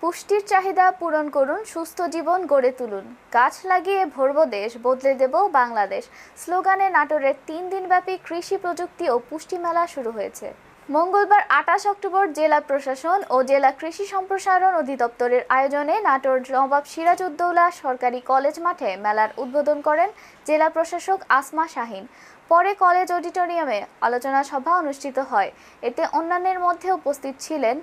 পুষ্টির চাহিদা পূরণ করুন, সুস্থ জীবন গড়ে তুলুন। গাছ লাগিয়ে ভরব দেশ, বদলে দেব বাংলাদেশ স্লোগানে নাটোরের 3 দিনব্যাপী কৃষি প্রযুক্তি ও পুষ্টি মেলা শুরু হয়েছে। মঙ্গলবার 28 অক্টোবর জেলা প্রশাসন ও জেলা কৃষি সম্প্রসারণ অধিদপ্তরের আয়োজনে নাটোর নবাব সিরাজউদ্দৌলা সরকারি কলেজ মাঠে মেলার উদ্বোধন করেন জেলা প্রশাসক আসমা শাহীন। পরে কলেজ অডিটোরিয়ামে আলোচনা সভা অনুষ্ঠিত হয়। এতে অন্যান্যের মধ্যে উপস্থিত ছিলেন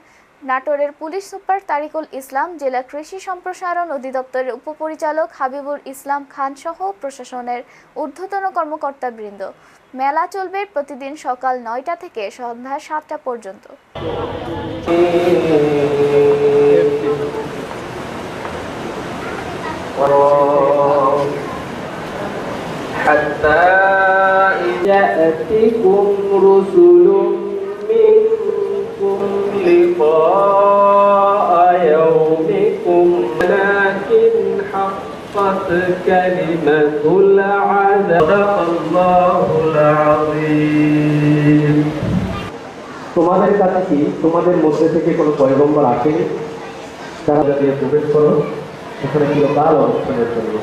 নাটোরের পুলিশ সুপার তারিকুল ইসলাম, জেলা কৃষি সম্প্রসারণ অধিদপ্তরের উপপরিচালক হাবিবুল ইসলাম খান সহ প্রশাসনের ঊর্ধ্বতন কর্মকর্তাবৃন্দ। মেলা চলবে প্রতিদিন সকাল 9টা থেকে সন্ধ্যা 7টা পর্যন্ত। كلمة العذاب الله العظيم। তোমাদের কাছে কি তোমাদের মধ্যে থেকে কোনো পয়গম্বর আসেনি? তারা যদি প্রবেশ করো সেখানে চিরকাল অবস্থানের জন্য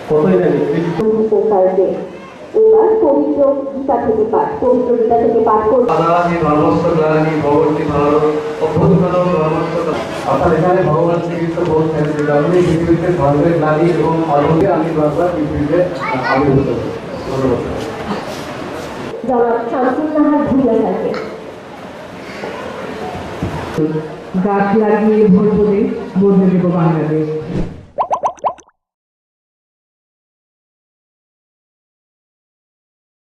কতই না নির্দিষ্ট এবার পবিত্র গীতা থেকে পাঠ করব। আনানি ধর্মস্থ গ্লানি ভগবতী ভারত অভ্যুত্থান ধর্মস্থ। অর্থাৎ এখানে ভগবান শ্রীকৃষ্ণ বলছেন যে আপনি পৃথিবীতে ধর্মের গ্লানি এবং অধর্মের আমি বারবার পৃথিবীতে আবির্ভূত হই। ধন্যবাদ। জনাব শামসুন্নাহার ভুইয়া থাকে। গাছ লাগিয়ে ভরব দেশ, বদলে দেব বাংলাদেশ।